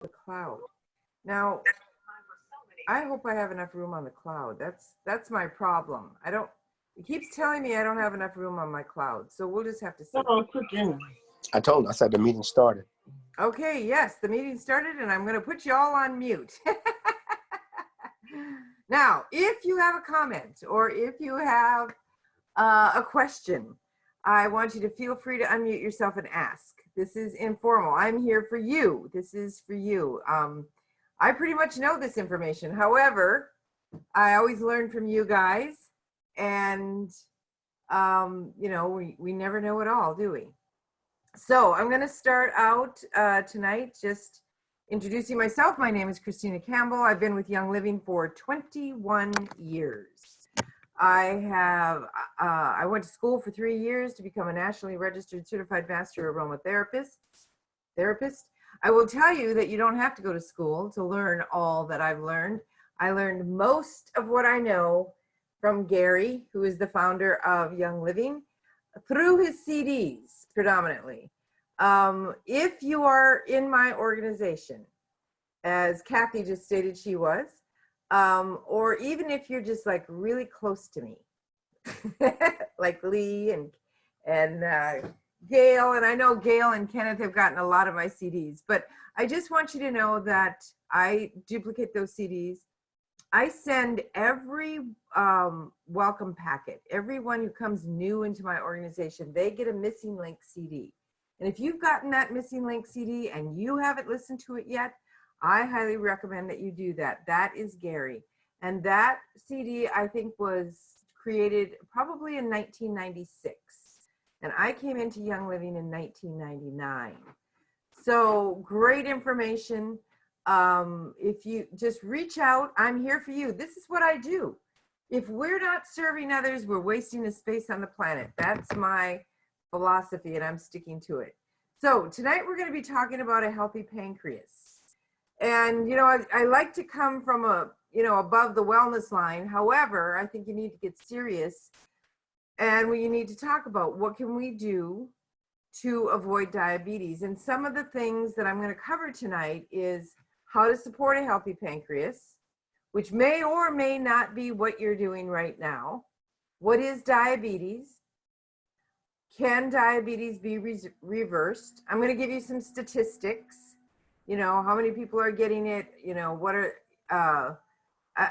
the cloud. Now, I hope I have enough room on the cloud. That's my problem. It keeps telling me I don't have enough room on my cloud. So we'll just have to see. I told him, I said the meeting started. Okay, yes, the meeting started and I'm going to put you all on mute. Now, if you have a comment or if you have a question, I want you to feel free to unmute yourself and ask. This is informal. I'm here for you. This is for you. I pretty much know this information. However, I always learn from you guys, and you know, we never know it all, do we? So I'm going to start out tonight just introducing myself. My name is Christina Campbell. I've been with Young Living for 21 years. I went to school for 3 years to become a nationally registered certified master aromatherapist. I will tell you that you don't have to go to school to learn all that I've learned. I learned most of what I know from Gary, who is the founder of Young Living, through his CDs predominantly. If you are in my organization, as Kathy just stated she was, or even if you're just like really close to me, like Lee and Gail, and I know Gail and Kenneth have gotten a lot of my CDs, but I just want you to know that I duplicate those CDs. I send every welcome packet. Everyone who comes new into my organization, they get a missing link CD. And if you've gotten that missing link CD and you haven't listened to it yet, I highly recommend that you do that. That is Gary. And that CD, I think, was created probably in 1996. And I came into Young Living in 1999. So great information. If you just reach out, I'm here for you. This is what I do. If we're not serving others, we're wasting the space on the planet. That's my philosophy, and I'm sticking to it. So tonight we're going to be talking about a healthy pancreas. And, you know, I like to come from above the wellness line. However, I think you need to get serious, and you need to talk about what can we do to avoid diabetes. And some of the things that I'm going to cover tonight is how to support a healthy pancreas, which may or may not be what you're doing right now. What is diabetes? Can diabetes be reversed? I'm going to give you some statistics. You know, how many people are getting it? You know, what are,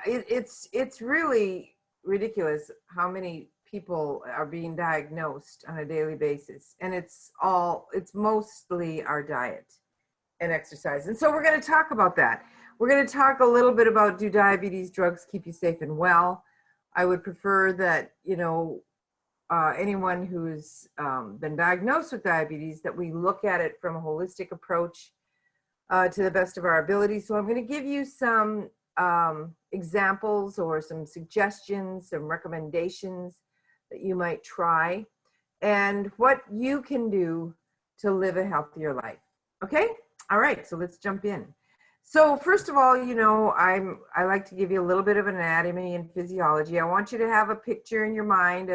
it's really ridiculous how many people are being diagnosed on a daily basis. And it's mostly our diet and exercise. And so we're going to talk about that. We're going to talk a little bit about, do diabetes drugs keep you safe and well? I would prefer that, you know, anyone who's been diagnosed with diabetes, that we look at it from a holistic approach to the best of our ability. So I'm going to give you some examples or some suggestions, some recommendations that you might try, and what you can do to live a healthier life. Okay? All right, so let's jump in. So first of all, you know, I like to give you a little bit of anatomy and physiology. I want you to have a picture in your mind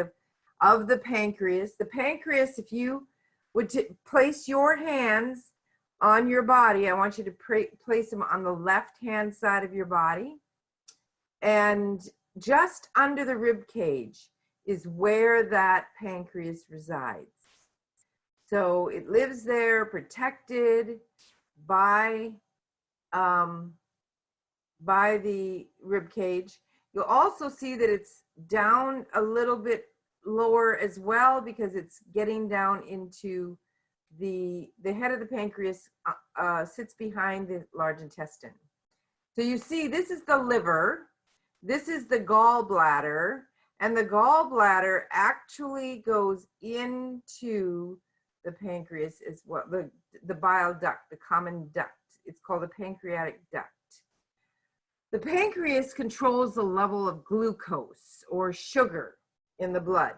of the pancreas. The pancreas, if you would place your hands on your body, I want you to place them on the left-hand side of your body. And just under the rib cage is where that pancreas resides. So it lives there protected by the rib cage. You'll also see that it's down a little bit lower as well, because it's getting down into the head of the pancreas sits behind the large intestine. So you see, this is the liver, this is the gallbladder, and the gallbladder actually goes into the pancreas as well, the bile duct, the common duct. It's called the pancreatic duct. The pancreas controls the level of glucose or sugar in the blood.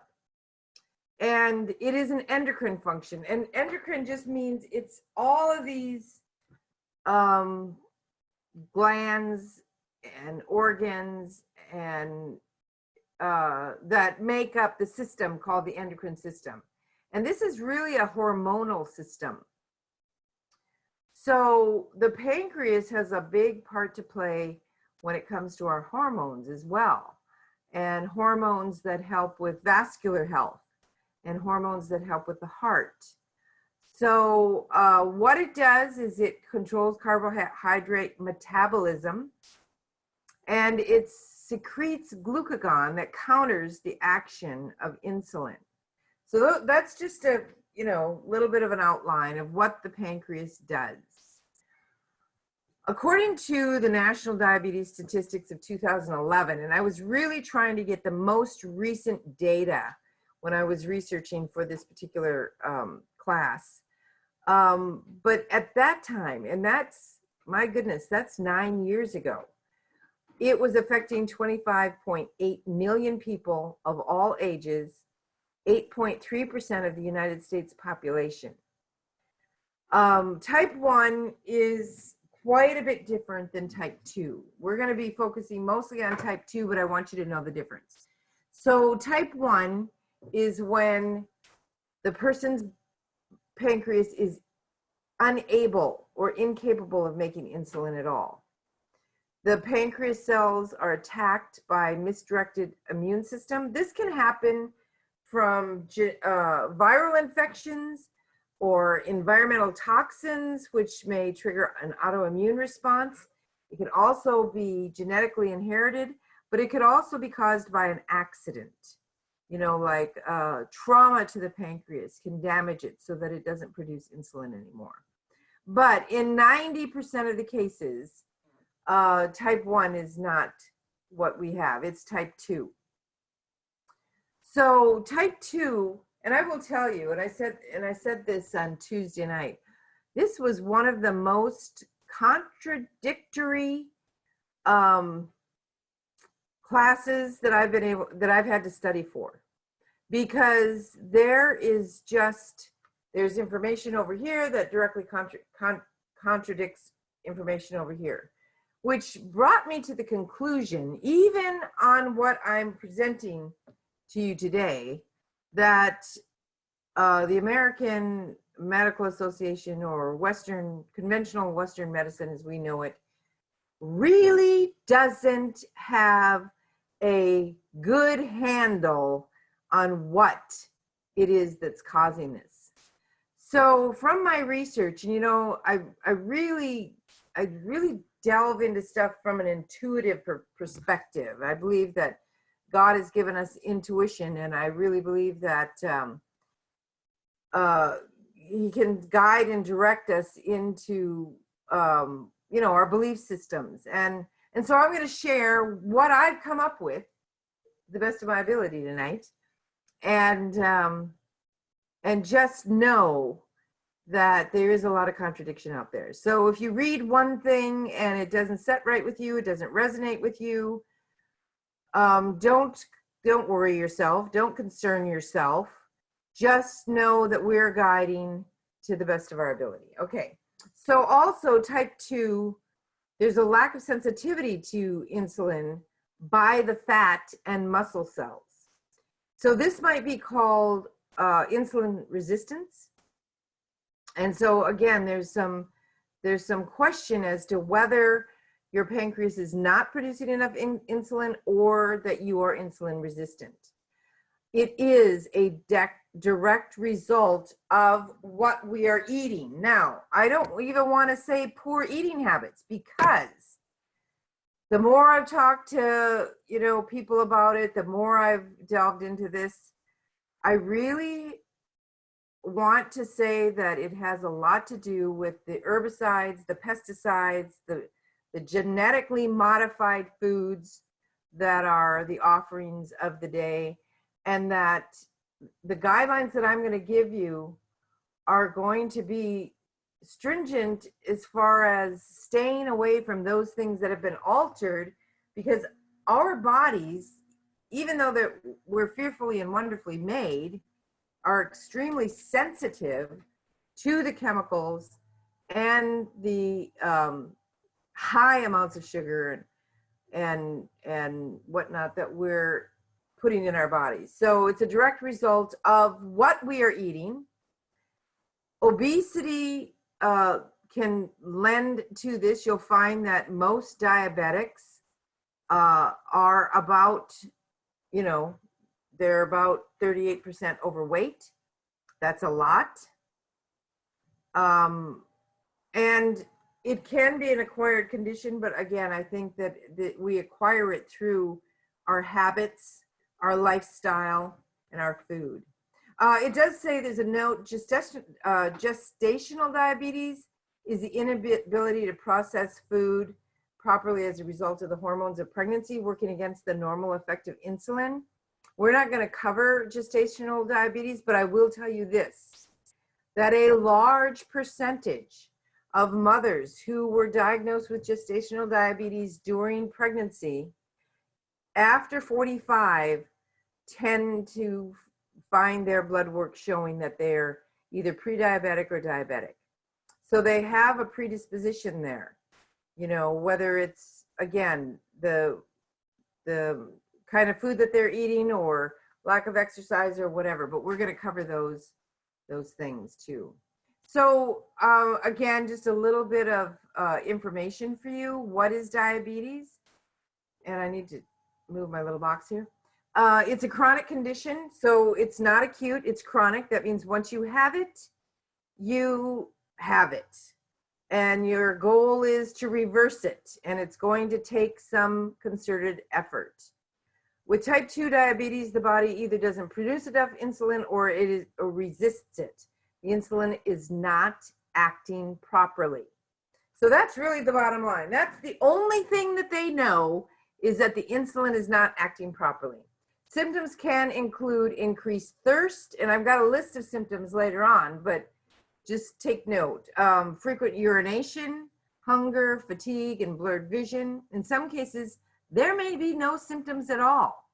And it is an endocrine function. And endocrine just means it's all of these glands and organs and that make up the system called the endocrine system. And this is really a hormonal system. So the pancreas has a big part to play when it comes to our hormones as well, and hormones that help with vascular health and hormones that help with the heart. So what it does is it controls carbohydrate metabolism, and it secretes glucagon that counters the action of insulin. So that's just a little bit of an outline of what the pancreas does. According to the National Diabetes Statistics of 2011, and I was really trying to get the most recent data when I was researching for this particular class. But at that time, and that's, my goodness, that's 9 years ago, it was affecting 25.8 million people of all ages, 8.3% of the United States population. Type 1 is quite a bit different than type 2. We're going to be focusing mostly on type 2, but I want you to know the difference. So type 1 is when the person's pancreas is unable or incapable of making insulin at all. The pancreas cells are attacked by misdirected immune system. This can happen from viral infections or environmental toxins, which may trigger an autoimmune response. It can also be genetically inherited, but it could also be caused by an accident. Like trauma to the pancreas can damage it so that it doesn't produce insulin anymore. But in 90% of the cases, type 1 is not what we have. It's type 2. So type 2, and I will tell you, and I said this on Tuesday night, this was one of the most contradictory classes that I've had to study for, because there's information over here that directly contradicts information over here, which brought me to the conclusion, even on what I'm presenting to you today, that the American Medical Association, or conventional Western medicine as we know it, really doesn't have a good handle on what it is that's causing this. So from my research, I really delve into stuff from an intuitive perspective. I believe that God has given us intuition, and I really believe that He can guide and direct us into our belief systems. And so I'm going to share what I've come up with, the best of my ability tonight, and just know that there is a lot of contradiction out there. So if you read one thing and it doesn't set right with you, it doesn't resonate with you, don't worry yourself. Don't concern yourself. Just know that we're guiding to the best of our ability. Okay. So also type 2, there's a lack of sensitivity to insulin by the fat and muscle cells. So this might be called insulin resistance. And so again, there's some question as to whether your pancreas is not producing enough insulin, or that you are insulin resistant. It is a direct result of what we are eating. Now, I don't even want to say poor eating habits, because the more I've talked to, people about it, the more I've delved into this, I really want to say that it has a lot to do with the herbicides, the pesticides, the genetically modified foods that are the offerings of the day, and that the guidelines that I'm going to give you are going to be stringent as far as staying away from those things that have been altered, because our bodies, even though we're fearfully and wonderfully made, are extremely sensitive to the chemicals and the high amounts of sugar and whatnot that we're putting in our bodies. So it's a direct result of what we are eating. Obesity can lend to this. You'll find that most diabetics are about, they're about 38% overweight. That's a lot. And it can be an acquired condition, but again, I think that we acquire it through our habits, our lifestyle, and our food. It does say, there's a note, gestational diabetes is the inability to process food properly as a result of the hormones of pregnancy working against the normal effect of insulin. We're not going to cover gestational diabetes, but I will tell you this, that a large percentage of mothers who were diagnosed with gestational diabetes during pregnancy, after 45, tend to find their blood work showing that they're either pre-diabetic or diabetic. So they have a predisposition there, whether it's, again, the kind of food that they're eating or lack of exercise or whatever, but we're going to cover those things too. So again, just a little bit of information for you. What is diabetes? And I need to move my little box here. It's a chronic condition, so it's not acute, it's chronic. That means once you have it, you have it. And your goal is to reverse it, and it's going to take some concerted effort. With type 2 diabetes, the body either doesn't produce enough insulin or or resists it. The insulin is not acting properly. So that's really the bottom line. That's the only thing that they know, is that the insulin is not acting properly. Symptoms can include increased thirst, and I've got a list of symptoms later on, but just take note. Frequent urination, hunger, fatigue, and blurred vision. In some cases, there may be no symptoms at all.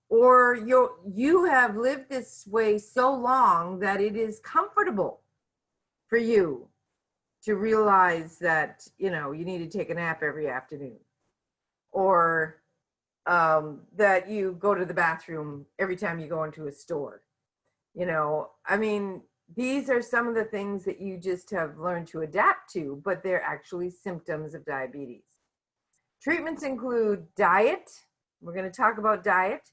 Or you have lived this way so long that it is comfortable for you to realize that, you need to take a nap every afternoon. Or that you go to the bathroom every time you go into a store. These are some of the things that you just have learned to adapt to, but they're actually symptoms of diabetes. Treatments include diet. We're going to talk about diet,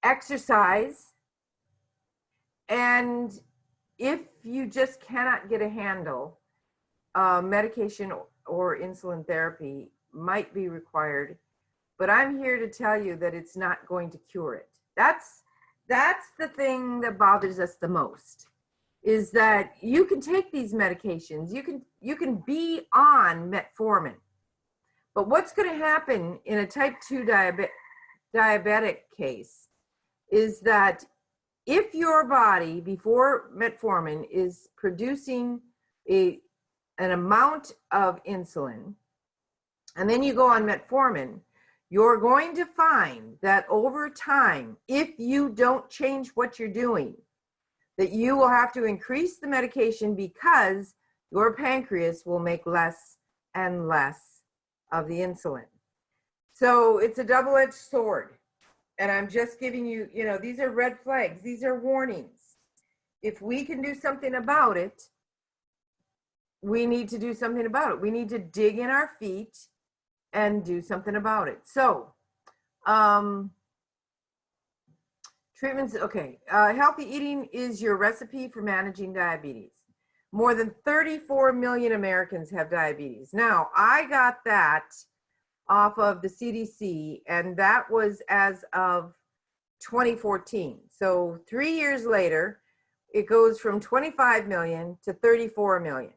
exercise, and if you just cannot get a handle, medication or insulin therapy might be required. But I'm here to tell you that it's not going to cure it. That's the thing that bothers us the most, is that you can take these medications, you can be on metformin, but what's going to happen in a type 2 diabetic case is that if your body before metformin is producing an amount of insulin, and then you go on metformin, you're going to find that over time, if you don't change what you're doing, that you will have to increase the medication because your pancreas will make less and less of the insulin. So it's a double-edged sword. And I'm just giving you, these are red flags. These are warnings. If we can do something about it, we need to do something about it. We need to dig in our feet and do something about it. So, treatments, okay. Healthy eating is your recipe for managing diabetes. More than 34 million Americans have diabetes. Now, I got that off of the CDC, and that was as of 2014. So 3 years later, it goes from 25 million to 34 million.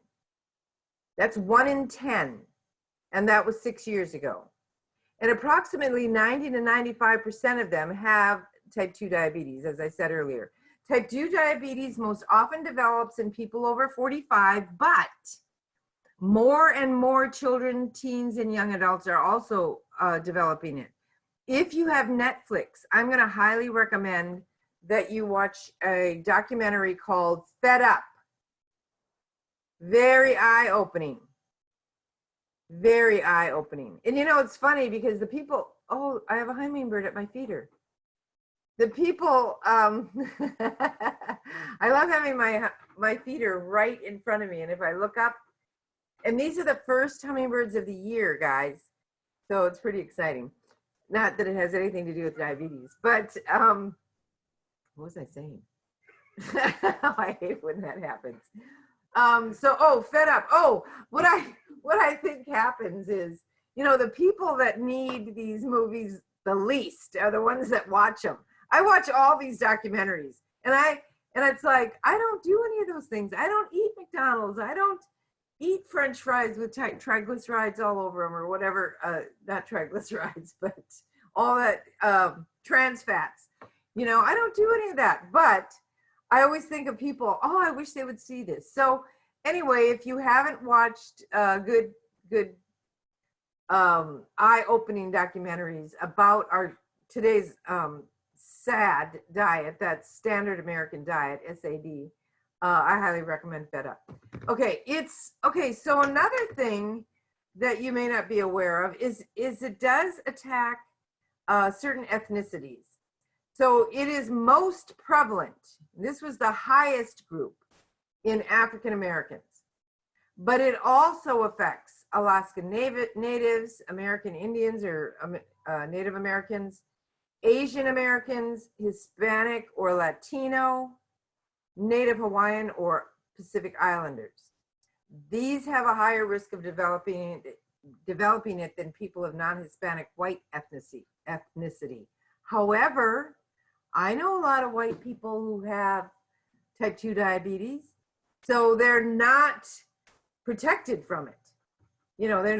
That's 1 in 10. And that was 6 years ago. And approximately 90 to 95% of them have type 2 diabetes, as I said earlier. Type 2 diabetes most often develops in people over 45, but more and more children, teens, and young adults are also developing it. If you have Netflix, I'm going to highly recommend that you watch a documentary called Fed Up. Very eye-opening. Very eye-opening. And it's funny because the people, oh, I have a hummingbird at my feeder. The people, I love having my feeder right in front of me. And if I look up And these are the first hummingbirds of the year, guys. So it's pretty exciting. Not that it has anything to do with diabetes, but what was I saying? I hate when that happens. Fed up. What I think happens is, the people that need these movies the least are the ones that watch them. I watch all these documentaries, and it's like, I don't do any of those things. I don't eat McDonald's. I don't eat French fries with triglycerides all over them or whatever. Not triglycerides, but all that trans fats. I don't do any of that, but I always think of people, I wish they would see this. So anyway, if you haven't watched good eye-opening documentaries about today's SAD diet, that's Standard American Diet, SAD, I highly recommend Fed Up. So another thing that you may not be aware of is it does attack certain ethnicities. So it is most prevalent. This was the highest group in African Americans, but it also affects Alaskan Natives, American Indians or Native Americans, Asian Americans, Hispanic or Latino, Native Hawaiian or Pacific Islanders. These have a higher risk of developing it than people of non-Hispanic white ethnicity. However, I know a lot of white people who have type 2 diabetes, so they're not protected from it. They're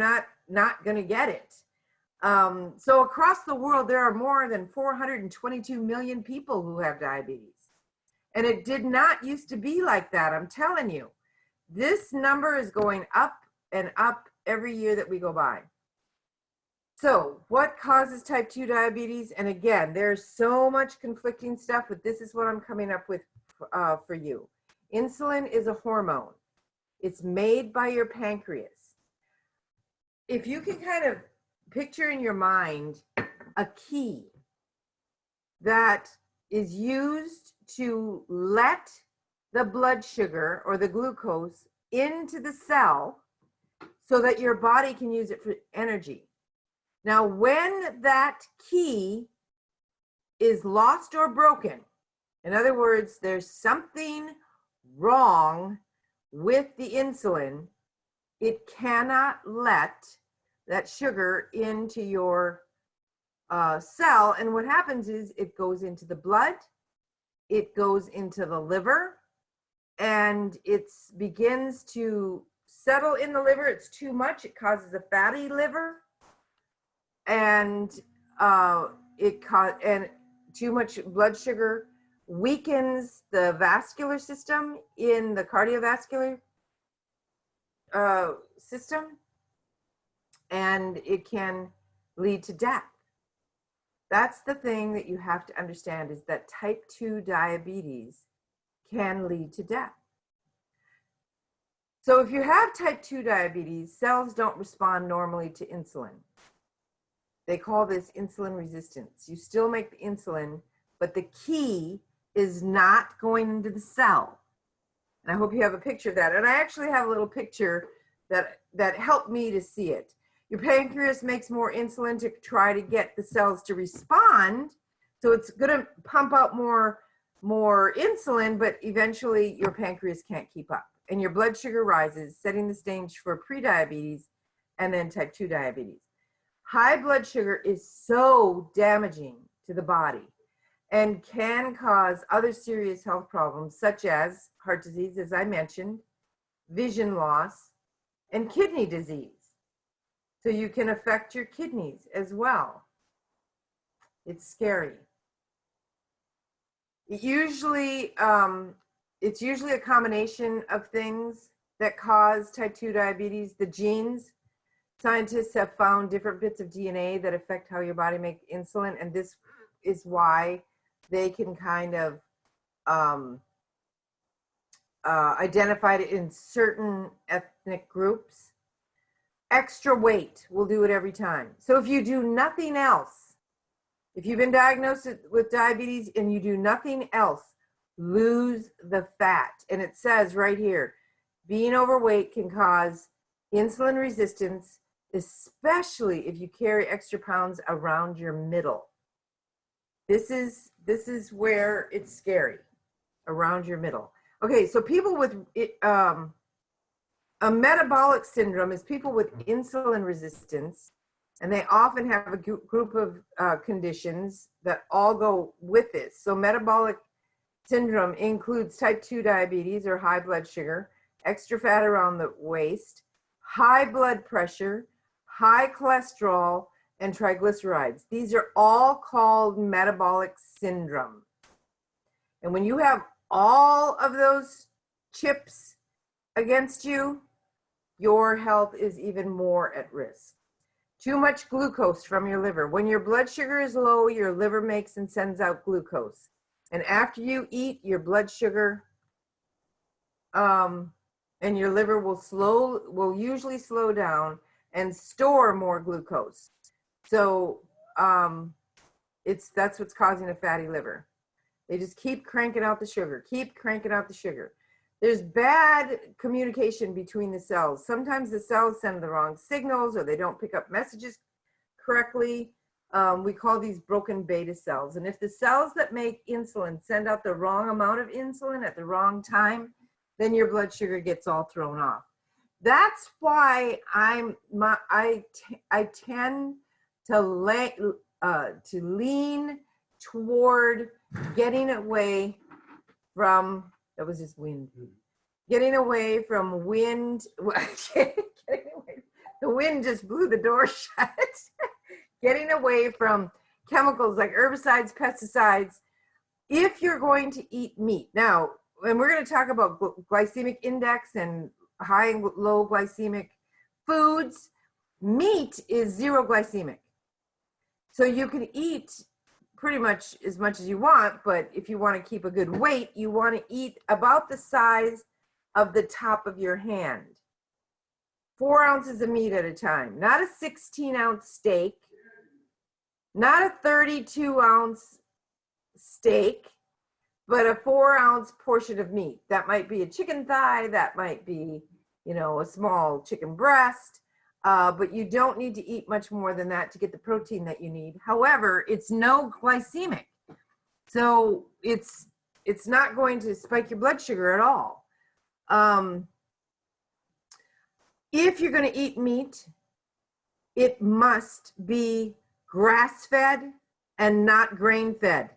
not going to get it. So across the world, there are more than 422 million people who have diabetes. And it did not used to be like that, I'm telling you. This number is going up and up every year that we go by. So what causes type 2 diabetes? And again, there's so much conflicting stuff, but this is what I'm coming up with for you. Insulin is a hormone. It's made by your pancreas. If you can kind of picture in your mind a key that is used to let the blood sugar or the glucose into the cell so that your body can use it for energy. Now, when that key is lost or broken, in other words, there's something wrong with the insulin, it cannot let that sugar into your cell. And what happens is it goes into the blood, it goes into the liver, and it begins to settle in the liver. It's too much. It causes a fatty liver. And too much blood sugar weakens the vascular system in the cardiovascular system, and it can lead to death. That's the thing that you have to understand, is that type 2 diabetes can lead to death. So if you have type 2 diabetes, cells don't respond normally to insulin. They call this insulin resistance. You still make the insulin, but the key is not going into the cell. And I hope you have a picture of that. And I actually have a little picture that helped me to see it. Your pancreas makes more insulin to try to get the cells to respond. So it's going to pump out more insulin, but eventually your pancreas can't keep up. And your blood sugar rises, setting the stage for prediabetes and then type 2 diabetes. High blood sugar is so damaging to the body and can cause other serious health problems such as heart disease, as I mentioned, vision loss, and kidney disease. So you can affect your kidneys as well. It's scary. It's usually a combination of things that cause type 2 diabetes. The genes. Scientists have found different bits of DNA that affect how your body makes insulin, and this is why they can kind of identify it in certain ethnic groups. Extra weight will do it every time. So if you do nothing else, if you've been diagnosed with diabetes and you do nothing else, lose the fat. And it says right here, being overweight can cause insulin resistance, especially if you carry extra pounds around your middle. This is where it's scary, around your middle. Okay, so people with a metabolic syndrome is people with insulin resistance, and they often have a group of conditions that all go with this. So metabolic syndrome includes type 2 diabetes or high blood sugar, extra fat around the waist, high blood pressure, high cholesterol, and triglycerides. These are all called metabolic syndrome. And when you have all of those chips against you, your health is even more at risk. Too much glucose from your liver. When your blood sugar is low, your liver makes and sends out glucose. And after you eat, your blood sugar and your liver will usually slow down and store more glucose. So that's what's causing a fatty liver. They just keep cranking out the sugar, keep cranking out the sugar. There's bad communication between the cells. Sometimes the cells send the wrong signals, or they don't pick up messages correctly. We call these broken beta cells. And if the cells that make insulin send out the wrong amount of insulin at the wrong time, then your blood sugar gets all thrown off. That's why I tend to lean toward getting away from, that was just wind, getting away from wind. The wind just blew the door shut. Getting away from chemicals like herbicides, pesticides, if you're going to eat meat. Now, and we're going to talk about glycemic index and high and low glycemic foods. Meat is zero glycemic. So you can eat pretty much as you want, but if you want to keep a good weight, you want to eat about the size of the top of your hand. 4 ounces of meat at a time, not a 16-ounce steak, not a 32-ounce steak, but a 4-ounce portion of meat. That might be a chicken thigh, that might be, a small chicken breast, but you don't need to eat much more than that to get the protein that you need. However, it's no glycemic. So it's not going to spike your blood sugar at all. If you're going to eat meat, it must be grass-fed and not grain-fed.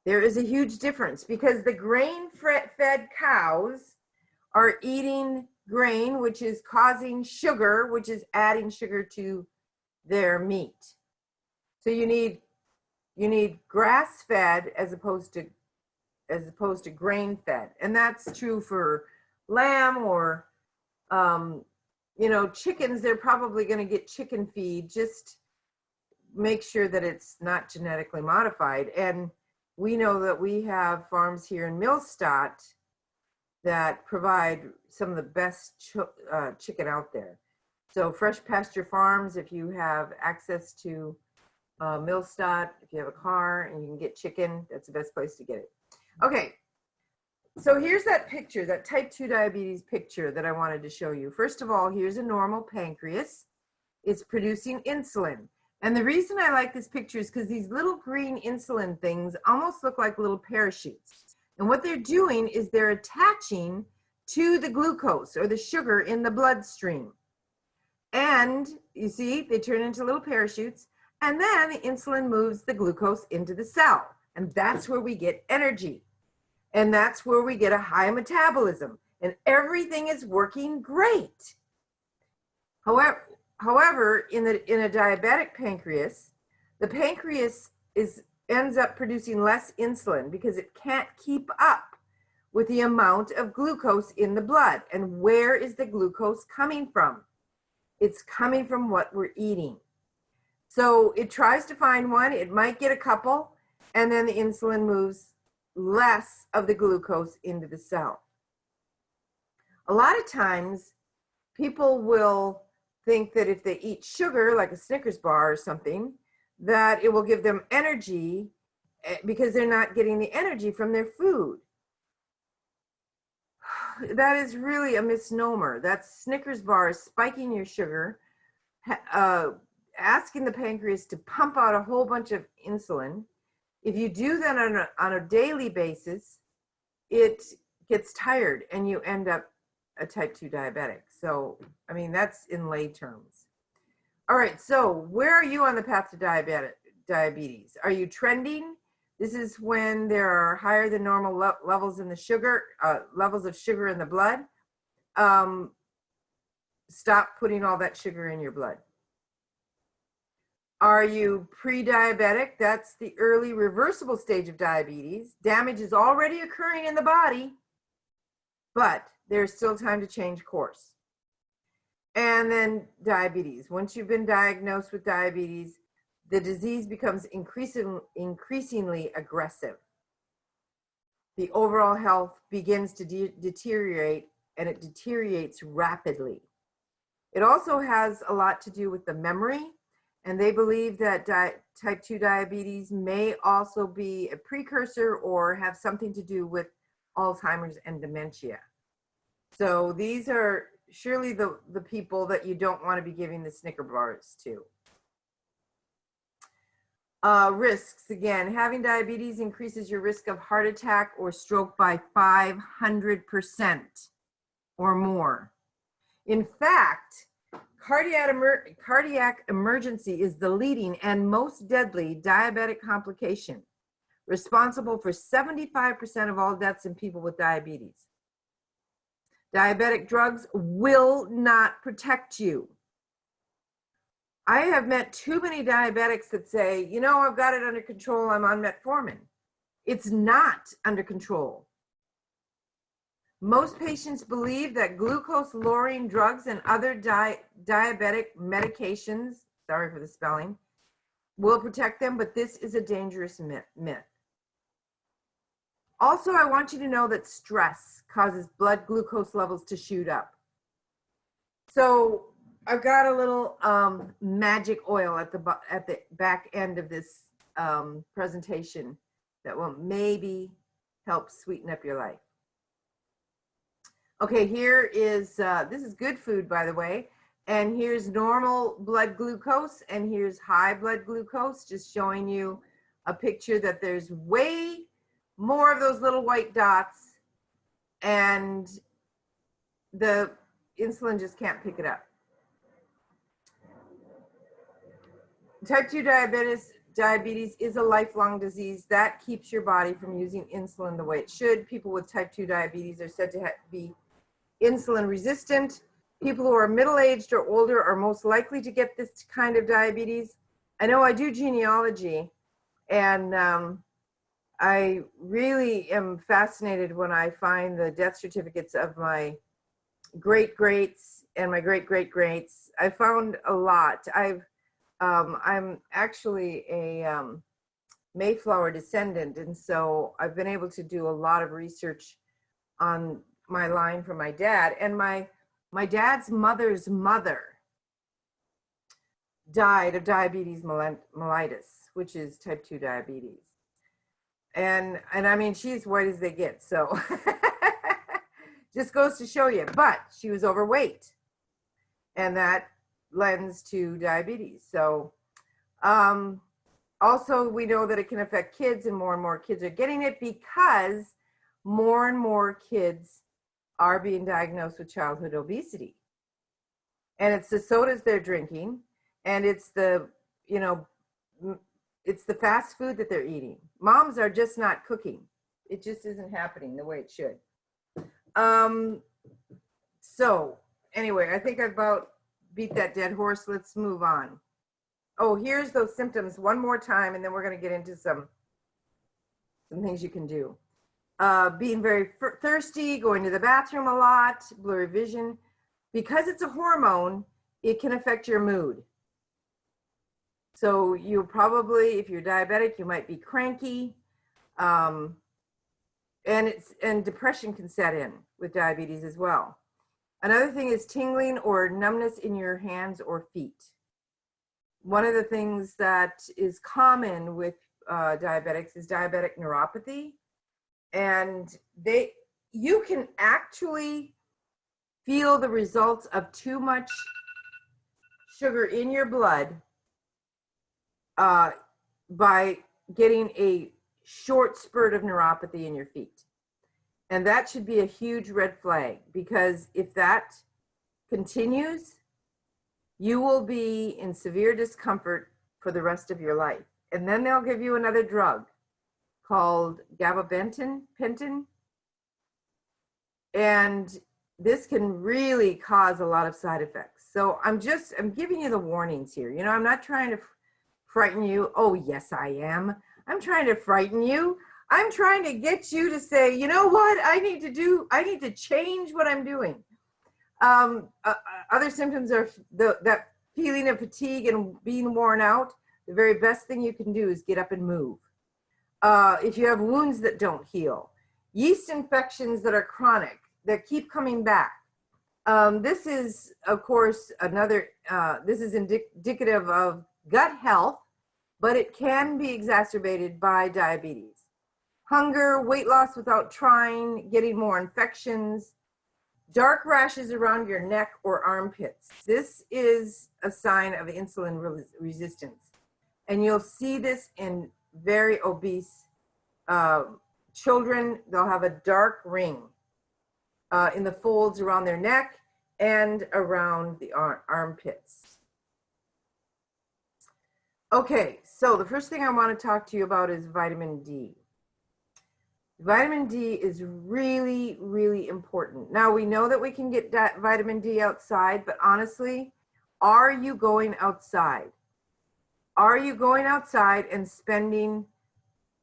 There is a huge difference because the grain-fed cows are eating grain, which is causing sugar, which is adding sugar to their meat. So you need grass-fed as opposed to grain-fed, and that's true for lamb or chickens. They're probably going to get chicken feed. Just make sure that it's not genetically modified. And we know that we have farms here in Millstadt that provide some of the best chicken out there. So Fresh Pasture Farms, if you have access to Millstadt, if you have a car and you can get chicken, that's the best place to get it. Okay, so here's that picture, that type 2 diabetes picture that I wanted to show you. First of all, here's a normal pancreas. It's producing insulin. And the reason I like this picture is because these little green insulin things almost look like little parachutes. And what they're doing is they're attaching to the glucose or the sugar in the bloodstream. And you see, they turn into little parachutes, and then the insulin moves the glucose into the cell. And that's where we get energy. And that's where we get a high metabolism. And everything is working great. However, in a diabetic pancreas, the pancreas ends up producing less insulin because it can't keep up with the amount of glucose in the blood. And where is the glucose coming from? It's coming from what we're eating. So it tries to find one, it might get a couple, and then the insulin moves less of the glucose into the cell. A lot of times, people will think that if they eat sugar, like a Snickers bar or something, that it will give them energy because they're not getting the energy from their food. that is really a misnomer. That's Snickers bars spiking your sugar, asking the pancreas to pump out a whole bunch of insulin. If you do that on a daily basis, it gets tired and you end up a type 2 diabetic. So, I mean, that's in lay terms. All right, so where are you on the path to diabetes? Are you trending? This is when there are higher than normal levels in the sugar, levels of sugar in the blood. Stop putting all that sugar in your blood. Are you pre-diabetic? That's the early reversible stage of diabetes. Damage is already occurring in the body, but there's still time to change course. And then diabetes. Once you've been diagnosed with diabetes, the disease becomes increasingly aggressive. The overall health begins to deteriorate, and it deteriorates rapidly. It also has a lot to do with the memory, and they believe that type 2 diabetes may also be a precursor or have something to do with Alzheimer's and dementia. So these are surely the people that you don't want to be giving the Snicker bars to. Risks, again, having diabetes increases your risk of heart attack or stroke by 500% or more. In fact, cardiac emergency is the leading and most deadly diabetic complication, responsible for 75% of all deaths in people with diabetes. Diabetic drugs will not protect you. I have met too many diabetics that say, you know, I've got it under control, I'm on metformin. It's not under control. Most patients believe that glucose-lowering drugs and other diabetic medications, sorry for the spelling, will protect them, but this is a dangerous myth. Also, I want you to know that stress causes blood glucose levels to shoot up. So I've got a little magic oil at the back end of this presentation that will maybe help sweeten up your life. Okay, here is, this is good food, by the way, and here's normal blood glucose, and here's high blood glucose, just showing you a picture that there's way more of those little white dots, and the insulin just can't pick it up. Type 2 diabetes is a lifelong disease that keeps your body from using insulin the way it should. People with type 2 diabetes are said to be insulin resistant. People who are middle-aged or older are most likely to get this kind of diabetes. I know I do genealogy, and I really am fascinated when I find the death certificates of my great-greats and my great-great-greats. I found a lot. I'm actually a Mayflower descendant, and so I've been able to do a lot of research on my line from my dad. And my dad's mother's mother died of diabetes mellitus, which is type 2 diabetes. And I mean, she's white as they get, so just goes to show you. But she was overweight, and that lends to diabetes. So also we know that it can affect kids, and more kids are getting it because more and more kids are being diagnosed with childhood obesity. And it's the sodas they're drinking, and it's the, you know, it's the fast food that they're eating. Moms are just not cooking. It just isn't happening the way it should. So anyway, I think I've about beat that dead horse. Let's move on. Oh, here's those symptoms one more time, and then we're going to get into some things you can do. Being very thirsty, going to the bathroom a lot, blurry vision. Because it's a hormone, it can affect your mood. So you probably, if you're diabetic, you might be cranky, and depression can set in with diabetes as well. Another thing is tingling or numbness in your hands or feet. One of the things that is common with diabetics is diabetic neuropathy, and you can actually feel the results of too much sugar in your blood by getting a short spurt of neuropathy in your feet. And that should be a huge red flag, because if that continues, you will be in severe discomfort for the rest of your life. And then they'll give you another drug called gabapentin, and this can really cause a lot of side effects. So I'm giving you the warnings here. You know, I'm not trying to frighten you. Oh, yes, I am. I'm trying to frighten you. I'm trying to get you to say, you know what I need to change what I'm doing. Other symptoms are that feeling of fatigue and being worn out. The very best thing you can do is get up and move. If you have wounds that don't heal, yeast infections that are chronic, that keep coming back. This is, of course, this is indicative of gut health, but it can be exacerbated by diabetes. Hunger, weight loss without trying, getting more infections, dark rashes around your neck or armpits. This is a sign of insulin resistance. And you'll see this in very obese children. They'll have a dark ring in the folds around their neck and around the armpits. Okay, so the first thing I want to talk to you about is vitamin D. Vitamin D is really, really important. Now, we know that we can get vitamin D outside, but honestly, are you going outside? Are you going outside and spending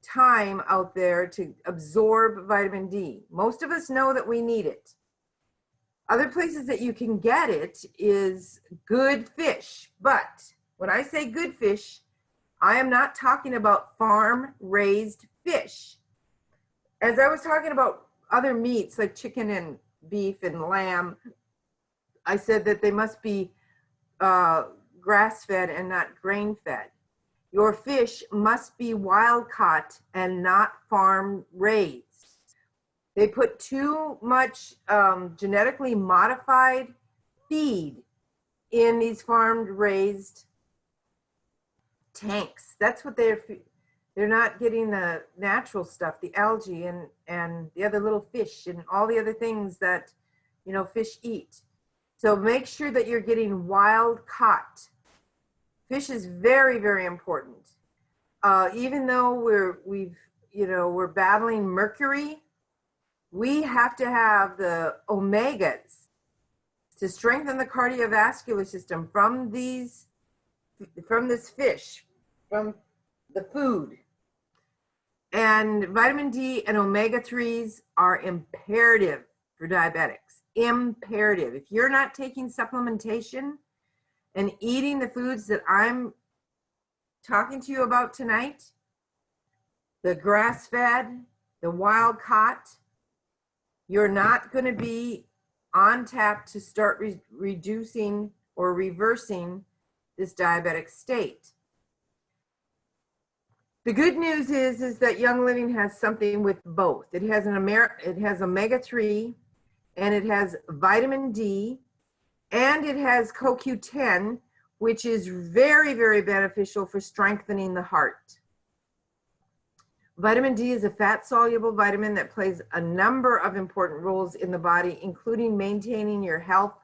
time out there to absorb vitamin D? Most of us know that we need it. Other places that you can get it is good fish. But when I say good fish, I am not talking about farm-raised fish. As I was talking about other meats like chicken and beef and lamb, I said that they must be grass-fed and not grain-fed. Your fish must be wild-caught and not farm-raised. They put too much genetically modified feed in these farm-raised tanks. That's what they're not getting the natural stuff, the algae and the other little fish and all the other things that, you know, fish eat. So make sure that you're getting wild caught. Fish is very, very important. Even though we're battling mercury, we have to have the omegas to strengthen the cardiovascular system from this fish, from the food. And vitamin D and omega-3s are imperative for diabetics. Imperative. If you're not taking supplementation and eating the foods that I'm talking to you about tonight, the grass-fed, the wild-caught, you're not going to be on tap to start reducing or reversing this diabetic state. The good news is that Young Living has something with both. It has omega-3, and it has vitamin D, and it has CoQ10, which is very, very beneficial for strengthening the heart. Vitamin D is a fat-soluble vitamin that plays a number of important roles in the body, including maintaining your health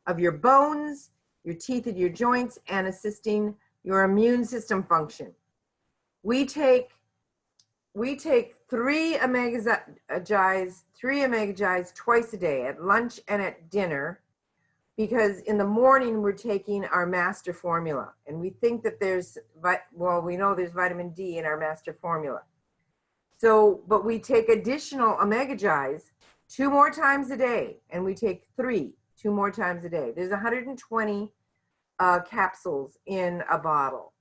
of your bones, your teeth, and your joints, and assisting your immune system function. We take 3 omega-Gs twice a day, at lunch and at dinner, because in the morning we're taking our master formula, and we think that we know there's vitamin D in our master formula. So, but we take additional omega-Gs 2 more times a day, and we take 2 more times a day. There's 120 capsules in a bottle.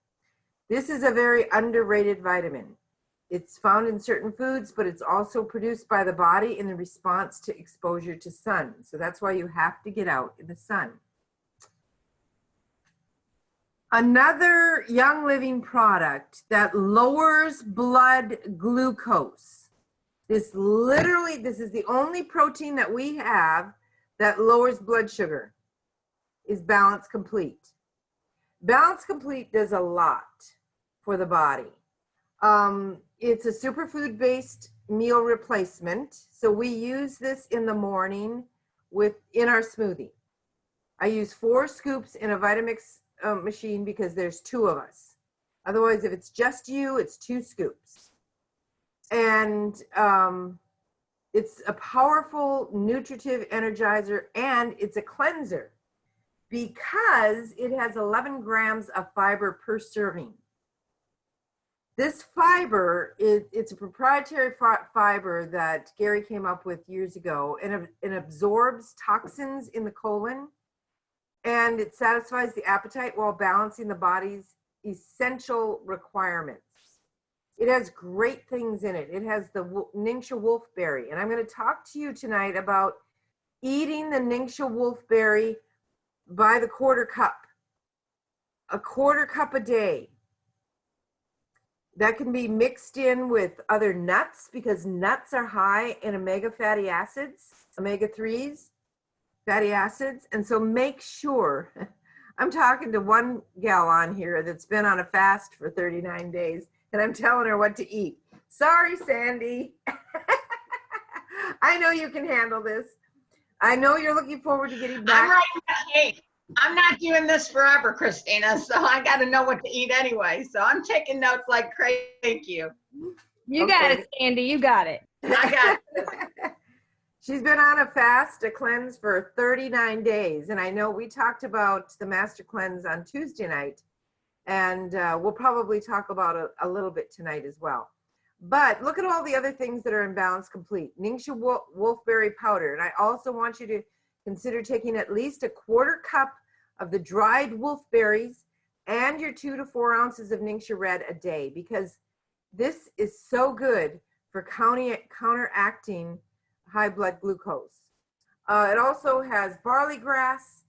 This is a very underrated vitamin. It's found in certain foods, but it's also produced by the body in the response to exposure to sun. So that's why you have to get out in the sun. Another Young Living product that lowers blood glucose This is the only protein that we have that lowers blood sugar, is Balance Complete. Balance Complete does a lot for the body. It's a superfood-based meal replacement. So we use this in the morning in our smoothie. I use 4 scoops in a Vitamix machine because there's 2 of us. Otherwise, if it's just you, it's 2 scoops. And it's a powerful nutritive energizer, and it's a cleanser because it has 11 grams of fiber per serving. This fiber, it's a proprietary fiber that Gary came up with years ago, and it absorbs toxins in the colon, and it satisfies the appetite while balancing the body's essential requirements. It has great things in it. It has the Ningxia wolfberry, and I'm going to talk to you tonight about eating the Ningxia wolfberry by the quarter cup, a quarter cup a day. That can be mixed in with other nuts because nuts are high in omega fatty acids, omega-3s, fatty acids. And so make sure, I'm talking to one gal on here that's been on a fast for 39 days, and I'm telling her what to eat. Sorry, Sandy. I know you can handle this. I know you're looking forward to getting back. I'm right. Hey, I'm not doing this forever, Christina, so I got to know what to eat anyway. So I'm taking notes like crazy. Thank you. You got it, Sandy. You got it. I got it. She's been on a fast, a cleanse for 39 days. And I know we talked about the Master Cleanse on Tuesday night. And we'll probably talk about it a little bit tonight as well. But look at all the other things that are in Balance Complete. Ningxia wolfberry powder. And I also want you to consider taking at least a quarter cup of the dried wolfberries and your 2 to 4 ounces of Ningxia red a day, because this is so good for counteracting high blood glucose. It also has barley grass,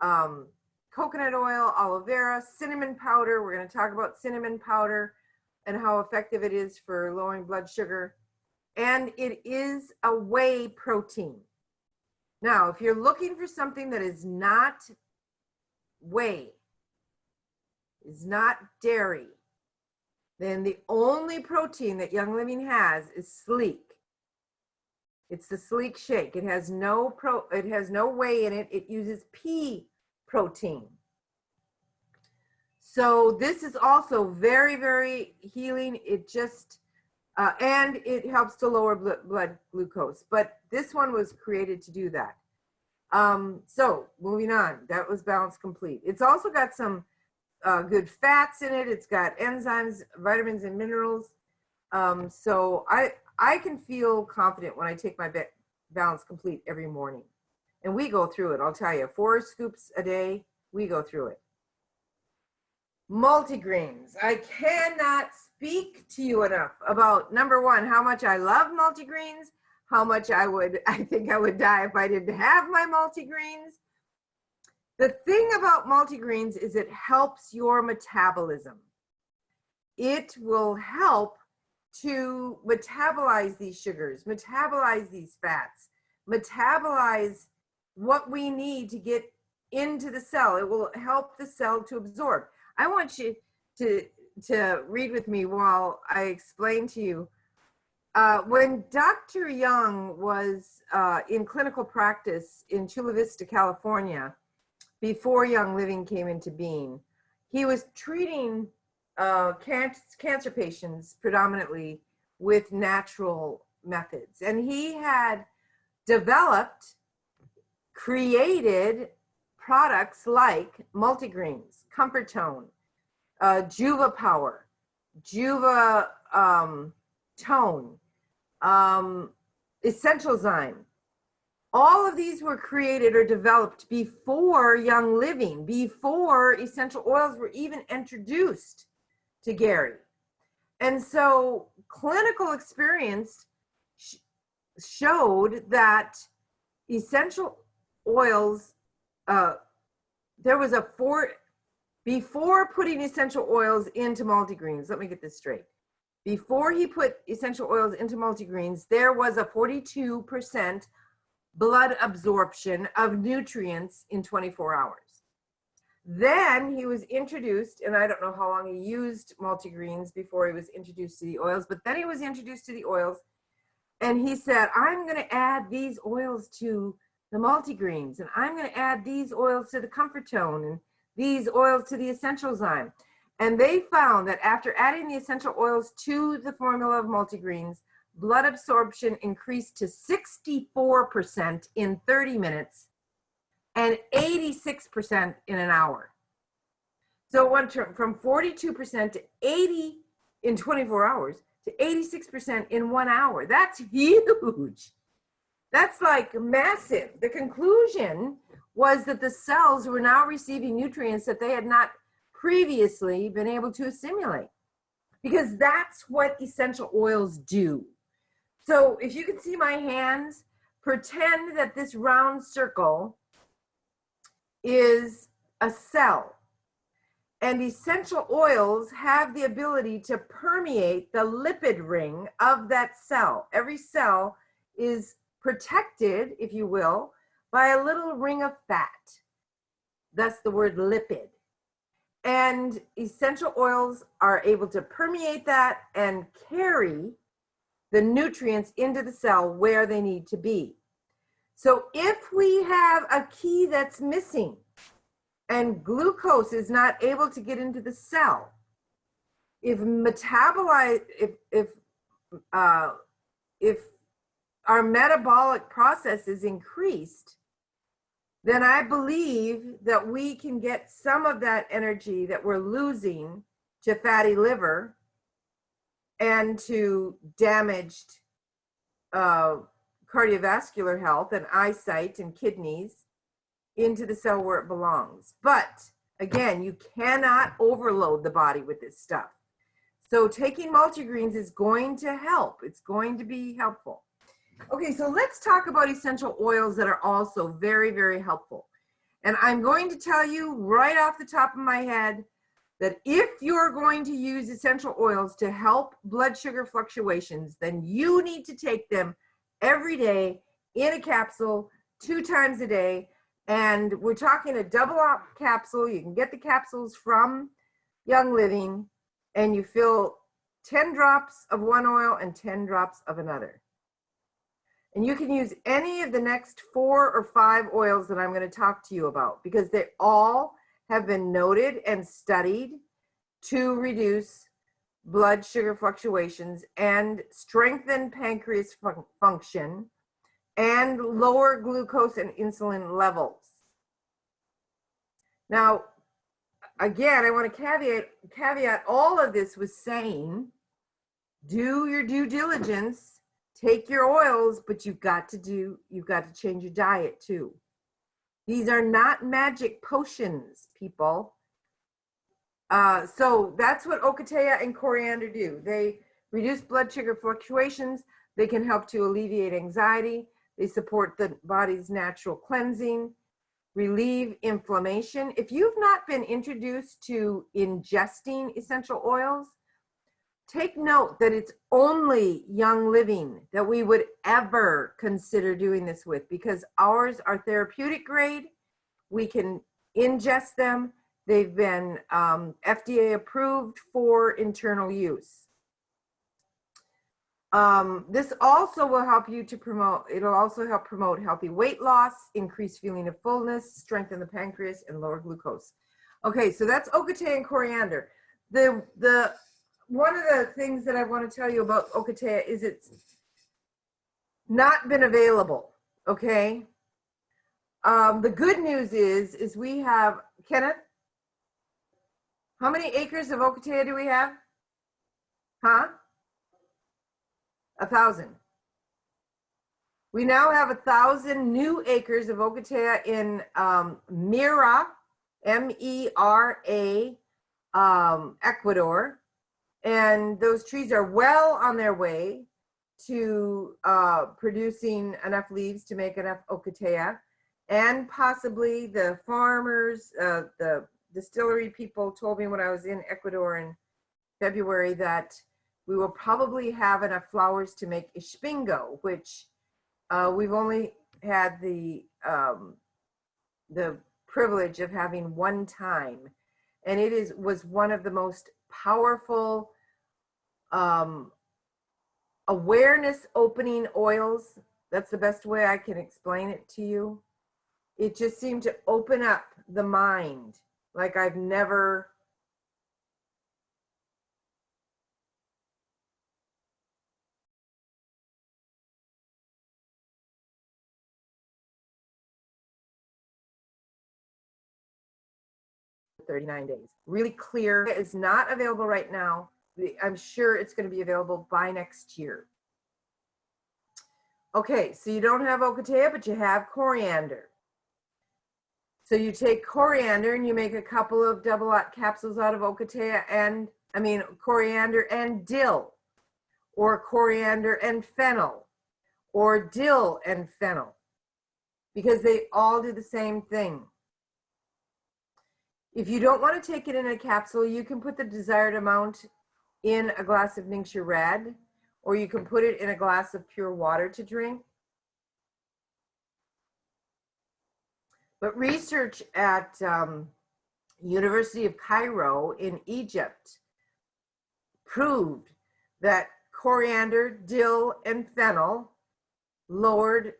coconut oil, aloe vera, cinnamon powder. We're going to talk about cinnamon powder and how effective it is for lowering blood sugar. And it is a whey protein. Now, if you're looking for something that is not whey, is not dairy, then the only protein that Young Living has is Sleek. It's the Sleek Shake. It has no whey in it. It uses pea protein. So this is also very, very healing. It just, and it helps to lower blood glucose. But this one was created to do that. So moving on, that was Balance Complete. It's also got some good fats in it. It's got enzymes, vitamins, and minerals. So I can feel confident when I take my Balance Complete every morning. And we go through it, I'll tell you. 4 scoops a day, we go through it. Multigreens. I cannot speak to you enough about, number one, how much I love multigreens, how much I think I would die if I didn't have my multigreens. The thing about multigreens is it helps your metabolism. It will help to metabolize these sugars, metabolize these fats, metabolize what we need to get into the cell. It will help the cell to absorb. I want you to read with me while I explain to you. When Dr. Young was in clinical practice in Chula Vista, California, before Young Living came into being, he was treating cancer patients predominantly with natural methods. And he had created products like multigreens, Comfort Tone, Juva Power, Juva Tone, Essential Zyme. All of these were created or developed before Young Living, before essential oils were even introduced to Gary. And so clinical experience showed that essential oils, before putting essential oils into multigreens, let me get this straight. before he put essential oils into multigreens, there was a 42% blood absorption of nutrients in 24 hours. Then he was introduced, and I don't know how long he used multigreens before he was introduced to the oils, but then he was introduced to the oils, and he said, I'm going to add these oils to the multigreens, and I'm going to add these oils to the comfort tone, and these oils to the essential zyme. And they found that after adding the essential oils to the formula of multigreens, blood absorption increased to 64% in 30 minutes and 86% in an hour. So it went from 42% to 80 in 24 hours to 86% in 1 hour. That's huge. That's like massive. The conclusion was that the cells were now receiving nutrients that they had not previously been able to assimilate, because that's what essential oils do. So if you can see my hands, pretend that this round circle is a cell, and essential oils have the ability to permeate the lipid ring of that cell. Every cell is protected, if you will, by a little ring of fat. That's the word lipid. And essential oils are able to permeate that and carry the nutrients into the cell where they need to be. So if we have a key that's missing and glucose is not able to get into the cell, if our metabolic process is increased, then I believe that we can get some of that energy that we're losing to fatty liver and to damaged cardiovascular health and eyesight and kidneys into the cell where it belongs. But again, you cannot overload the body with this stuff. So taking multigreens is going to help. It's going to be helpful. Okay, so let's talk about essential oils that are also very, very helpful. And I'm going to tell you right off the top of my head that if you're going to use essential oils to help blood sugar fluctuations, then you need to take them every day in a capsule 2 times a day. And we're talking a double up capsule. You can get the capsules from Young Living, and you fill 10 drops of one oil and 10 drops of another. And you can use any of the next 4 or 5 oils that I'm going to talk to you about, because they all have been noted and studied to reduce blood sugar fluctuations and strengthen pancreas function and lower glucose and insulin levels. Now, again, I want to caveat all of this with saying, do your due diligence. Take your oils, but you've got to change your diet too. These are not magic potions, people. So that's what Ocotea and coriander do. They reduce blood sugar fluctuations. They can help to alleviate anxiety. They support the body's natural cleansing, relieve inflammation. If you've not been introduced to ingesting essential oils, take note that it's only Young Living that we would ever consider doing this with, because ours are therapeutic grade. We can ingest them. They've been FDA approved for internal use. This also will help you to promote, it'll also help promote healthy weight loss, increase feeling of fullness, strengthen the pancreas, and lower glucose. Okay, so that's Ocotea and coriander. One of the things that I want to tell you about Ocotea is it's not been available, okay? The good news is we have, Kenneth, how many acres of Ocotea do we have? Huh? 1,000. We now have 1,000 new acres of Ocotea in Mira, M-E-R-A, Ecuador. And those trees are well on their way to producing enough leaves to make enough Ocotea. And possibly the farmers, the distillery people told me when I was in Ecuador in February that we will probably have enough flowers to make Ishpingo, which we've only had the privilege of having one time, and it was one of the most powerful awareness opening oils. That's the best way I can explain it to you. It just seemed to open up the mind like I've never. $39. Really clear. It is not available right now. I'm sure it's going to be available by next year. Okay, so you don't have ocotea, but you have coriander. So you take coriander and you make a couple of double aught capsules out of ocotea and, coriander and dill, or coriander and fennel, or dill and fennel, because they all do the same thing. If you don't want to take it in a capsule, you can put the desired amount in a glass of Ningxia Red, or you can put it in a glass of pure water to drink. But research at University of Cairo in Egypt proved that coriander, dill, and fennel lowered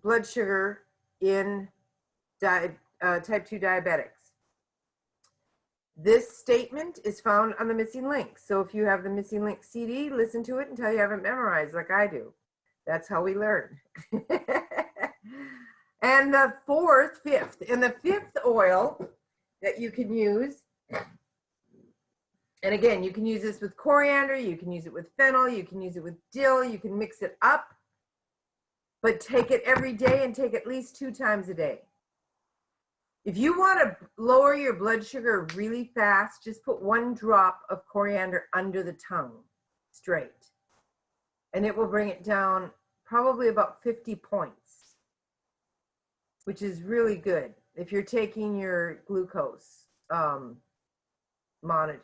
blood sugar in type 2 diabetics. This statement is found on the Missing Link. So if you have the Missing Link CD, listen to it until you have it memorized like I do. That's how we learn. And the fifth oil that you can use, and again, you can use this with coriander, you can use it with fennel, you can use it with dill, you can mix it up, but take it every day and take at least 2 times a day. If you want to lower your blood sugar really fast, just put 1 drop of coriander under the tongue, straight, and it will bring it down probably about 50 points, which is really good if you're taking your glucose,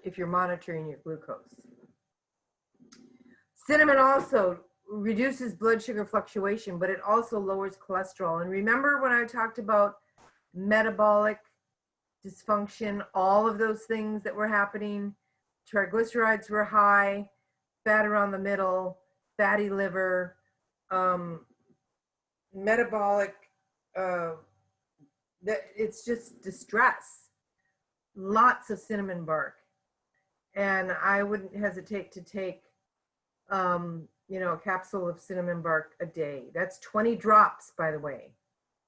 if you're monitoring your glucose. Cinnamon also reduces blood sugar fluctuation, but it also lowers cholesterol. And remember when I talked about metabolic dysfunction, all of those things that were happening? Triglycerides were high, fat around the middle, fatty liver, metabolic, it's just distress. Lots of cinnamon bark. And I wouldn't hesitate to take, a capsule of cinnamon bark a day. That's 20 drops, by the way.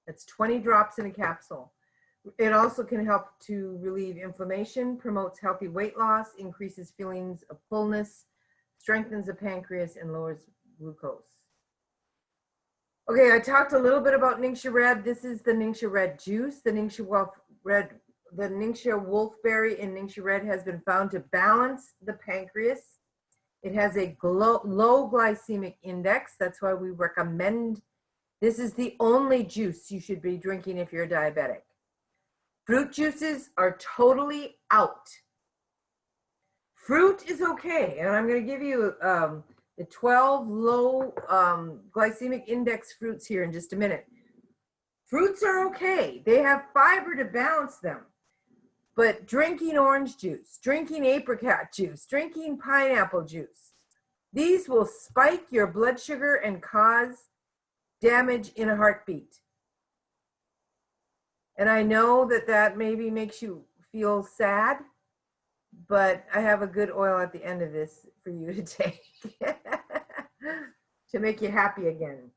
That's 20 drops in a capsule. It also can help to relieve inflammation, promotes healthy weight loss, increases feelings of fullness, strengthens the pancreas, and lowers glucose. Okay, I talked a little bit about Ningxia Red. This is the Ningxia Red juice. The Ningxia wolfberry in Ningxia Red has been found to balance the pancreas. It has a low glycemic index. That's why we recommend. This is the only juice you should be drinking if you're diabetic. Fruit juices are totally out. Fruit is okay, and I'm going to give you the 12 low glycemic index fruits here in just a minute. Fruits are okay. They have fiber to balance them. But drinking orange juice, drinking apricot juice, drinking pineapple juice, these will spike your blood sugar and cause damage in a heartbeat. And I know that maybe makes you feel sad, but I have a good oil at the end of this for you to take to make you happy again.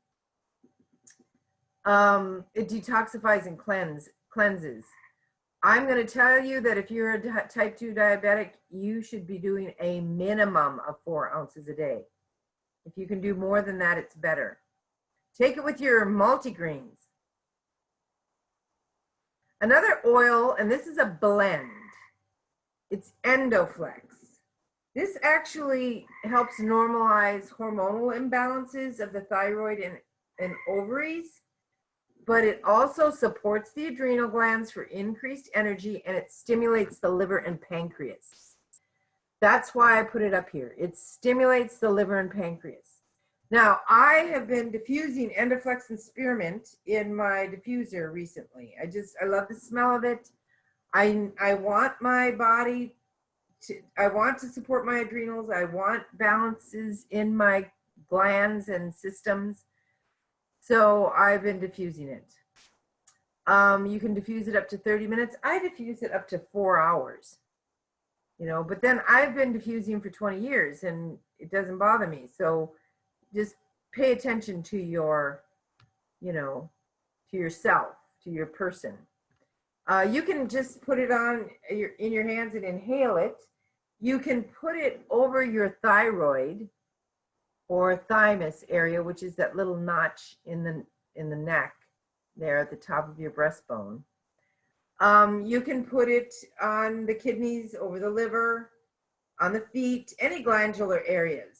It detoxifies and cleanses. I'm going to tell you that if you're a type 2 diabetic, you should be doing a minimum of 4 ounces a day. If you can do more than that, it's better. Take it with your multigreens. Another oil, and this is a blend. It's Endoflex. This actually helps normalize hormonal imbalances of the thyroid and ovaries, but it also supports the adrenal glands for increased energy, and it stimulates the liver and pancreas. That's why I put it up here. It stimulates the liver and pancreas. Now, I have been diffusing Endoflex and spearmint in my diffuser recently. I love the smell of it. I want my body I want to support my adrenals. I want balances in my glands and systems. So I've been diffusing it. You can diffuse it up to 30 minutes. I diffuse it up to 4 hours. But then I've been diffusing for 20 years and it doesn't bother me. So just pay attention to your, to yourself, to your person. You can just put it in your hands and inhale it. You can put it over your thyroid or thymus area, which is that little notch in the neck there at the top of your breastbone. You can put it on the kidneys, over the liver, on the feet, any glandular areas.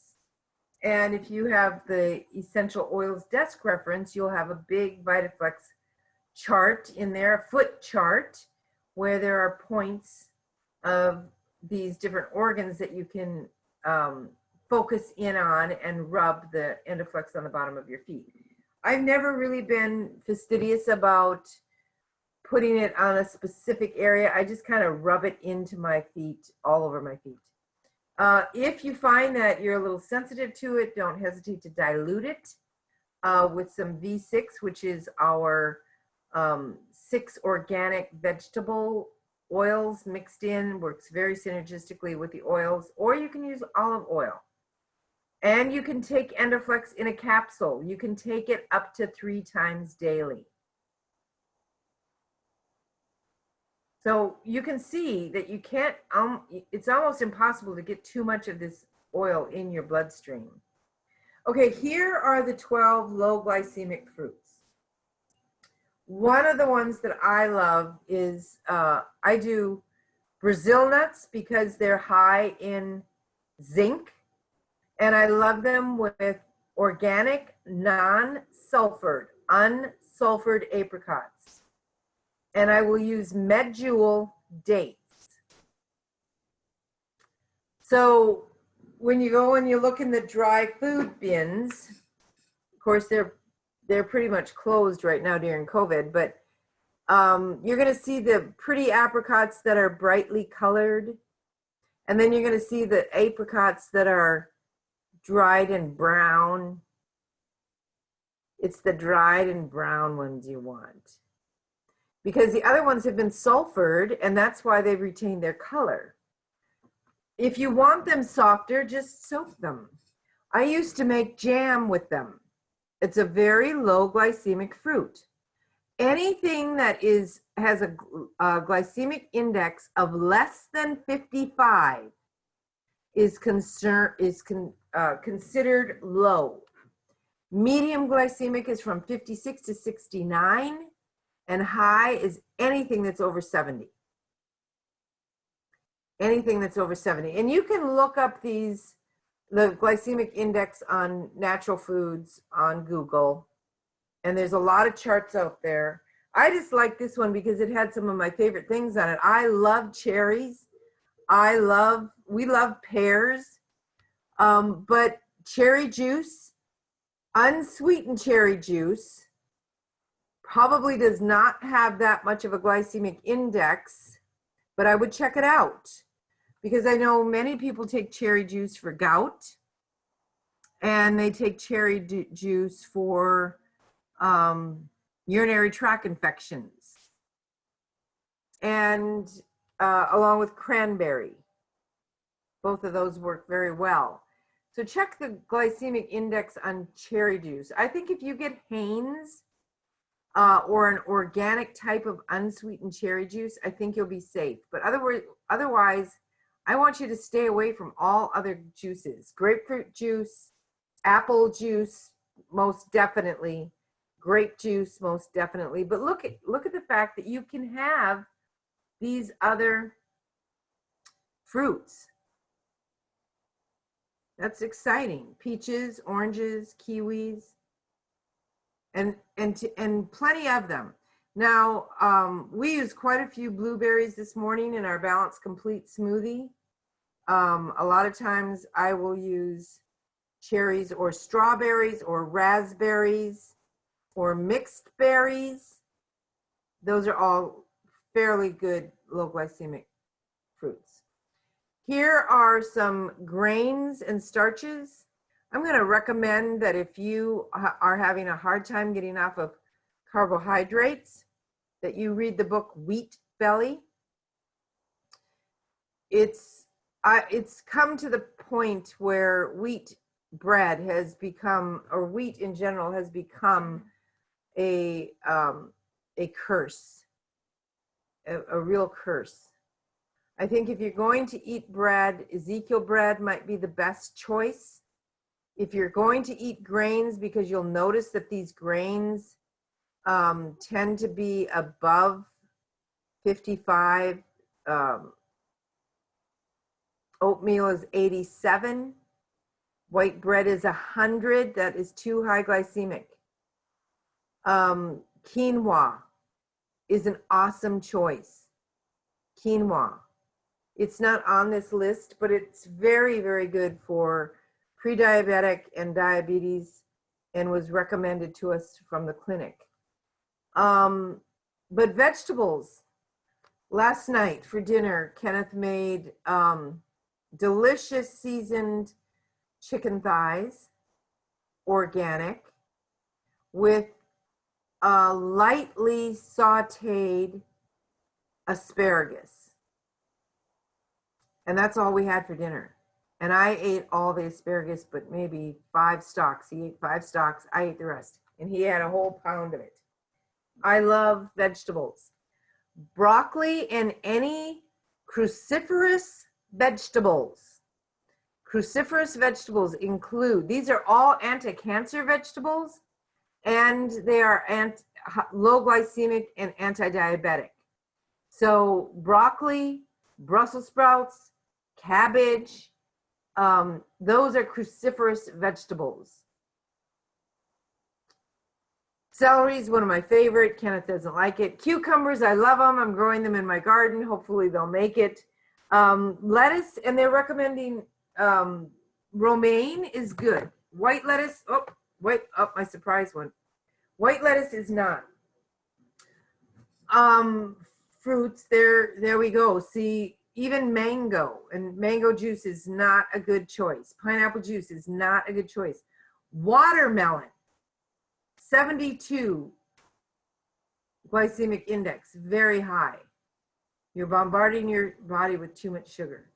And if you have the Essential Oils desk reference, you'll have a big VitaFlex chart in there, a foot chart, where there are points of these different organs that you can focus in on and rub the Endoflex on the bottom of your feet. I've never really been fastidious about putting it on a specific area. I just kind of rub it into my feet, all over my feet. If you find that you're a little sensitive to it, don't hesitate to dilute it with some V6, which is our 6 organic vegetable oils mixed in, works very synergistically with the oils, or you can use olive oil. And you can take Endoflex in a capsule. You can take it up to 3 times daily. So you can see that you can't, it's almost impossible to get too much of this oil in your bloodstream. Okay, here are the 12 low glycemic fruits. One of the ones that I love is, I do Brazil nuts because they're high in zinc. And I love them with organic, non-sulfured, unsulfured apricots. And I will use medjool dates. So when you go and you look in the dry food bins, of course they're pretty much closed right now during COVID, but you're going to see the pretty apricots that are brightly colored. And then you're going to see the apricots that are dried and brown. It's the dried and brown ones you want, because the other ones have been sulfured, and that's why they've retained their color. If you want them softer, just soak them. I used to make jam with them. It's a very low glycemic fruit. Anything that has a glycemic index of less than 55 is considered low. Medium glycemic is from 56 to 69, and high is anything that's over 70. Anything that's over 70. And you can look up the glycemic index on natural foods on Google, and there's a lot of charts out there. I just like this one because it had some of my favorite things on it. I love cherries. We love pears. But cherry juice, unsweetened cherry juice, probably does not have that much of a glycemic index, but I would check it out because I know many people take cherry juice for gout, and they take cherry juice for urinary tract infections, and along with cranberry. Both of those work very well. So check the glycemic index on cherry juice. I think if you get Hanes or an organic type of unsweetened cherry juice, I think you'll be safe. But otherwise, I want you to stay away from all other juices. Grapefruit juice, apple juice, most definitely. Grape juice, most definitely. But look at the fact that you can have these other fruits. That's exciting. Peaches, oranges, kiwis, and plenty of them. Now, we used quite a few blueberries this morning in our Balanced Complete smoothie. A lot of times I will use cherries or strawberries or raspberries or mixed berries. Those are all fairly good low glycemic fruits. Here are some grains and starches. I'm going to recommend that if you are having a hard time getting off of carbohydrates, that you read the book Wheat Belly. It's come to the point where wheat bread has become, or wheat in general has become a curse, a real curse. I think if you're going to eat bread, Ezekiel bread might be the best choice. If you're going to eat grains, because you'll notice that these grains tend to be above 55. Oatmeal is 87. White bread is 100. That is too high glycemic. Quinoa is an awesome choice. Quinoa. It's not on this list, but it's very, very good for pre-diabetic and diabetes and was recommended to us from the clinic. But vegetables. Last night for dinner, Kenneth made delicious seasoned chicken thighs, organic, with lightly sauteed asparagus. And that's all we had for dinner. And I ate all the asparagus, but maybe 5 stalks. He ate 5 stalks. I ate the rest. And he had a whole pound of it. I love vegetables. Broccoli and any cruciferous vegetables. Cruciferous vegetables include, these are all anti-cancer vegetables, and they are low glycemic and anti-diabetic. So broccoli, Brussels sprouts, cabbage, those are cruciferous vegetables. Celery is one of my favorite. Kenneth doesn't like it. Cucumbers, I love them. I'm growing them in my garden. Hopefully they'll make it. Lettuce, and they're recommending romaine is good. White lettuce, my surprise one. White lettuce is not. Fruits, there we go. See, even mango, and mango juice is not a good choice. Pineapple juice is not a good choice. Watermelon, 72 glycemic index, very high. You're bombarding your body with too much sugar.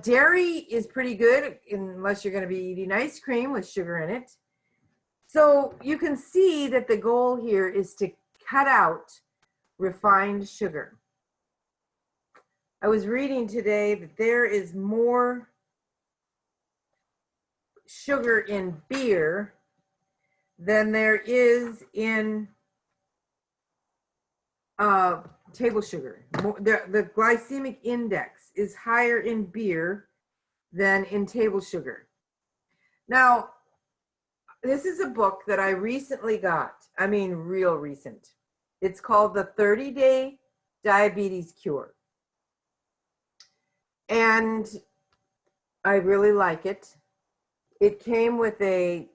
Dairy is pretty good unless you're going to be eating ice cream with sugar in it. So you can see that the goal here is to cut out refined sugar. I was reading today that there is more sugar in beer than there is in table sugar. The glycemic index is higher in beer than in table sugar. Now, this is a book that I recently got. I mean, real recent. It's called The 30-Day Diabetes Cure. And I really like it. It came with a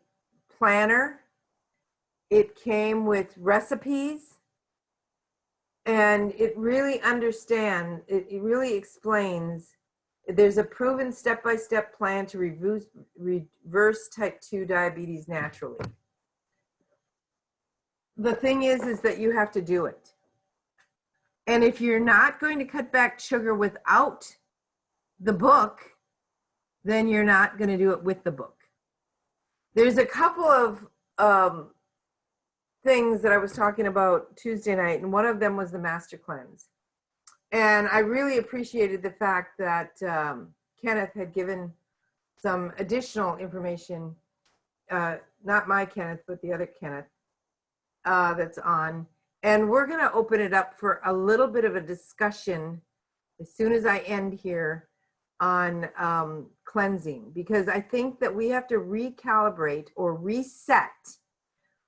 planner. It came with recipes. And it really it really explains, there's a proven step-by-step plan to reverse type 2 diabetes naturally. The thing is that you have to do it. And if you're not going to cut back sugar without the book, then you're not going to do it with the book. There's a couple of things that I was talking about Tuesday night, and one of them was the Master Cleanse. And I really appreciated the fact that Kenneth had given some additional information, not my Kenneth, but the other Kenneth that's on. And we're going to open it up for a little bit of a discussion as soon as I end here on cleansing, because I think that we have to recalibrate or reset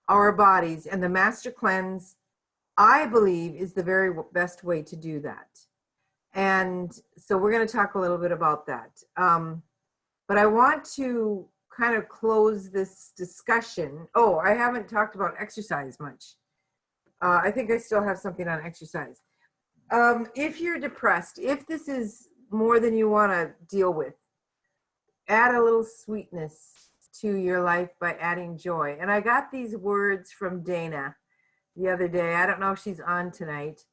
our bodies, and the Master Cleanse, I believe, is the very best way to do that. And so we're going to talk a little bit about that. But I want to kind of close this discussion. Oh, I haven't talked about exercise much. I think I still have something on exercise. If you're depressed, if this is more than you want to deal with, add a little sweetness to your life by adding joy. And I got these words from Dana the other day. I don't know if she's on tonight,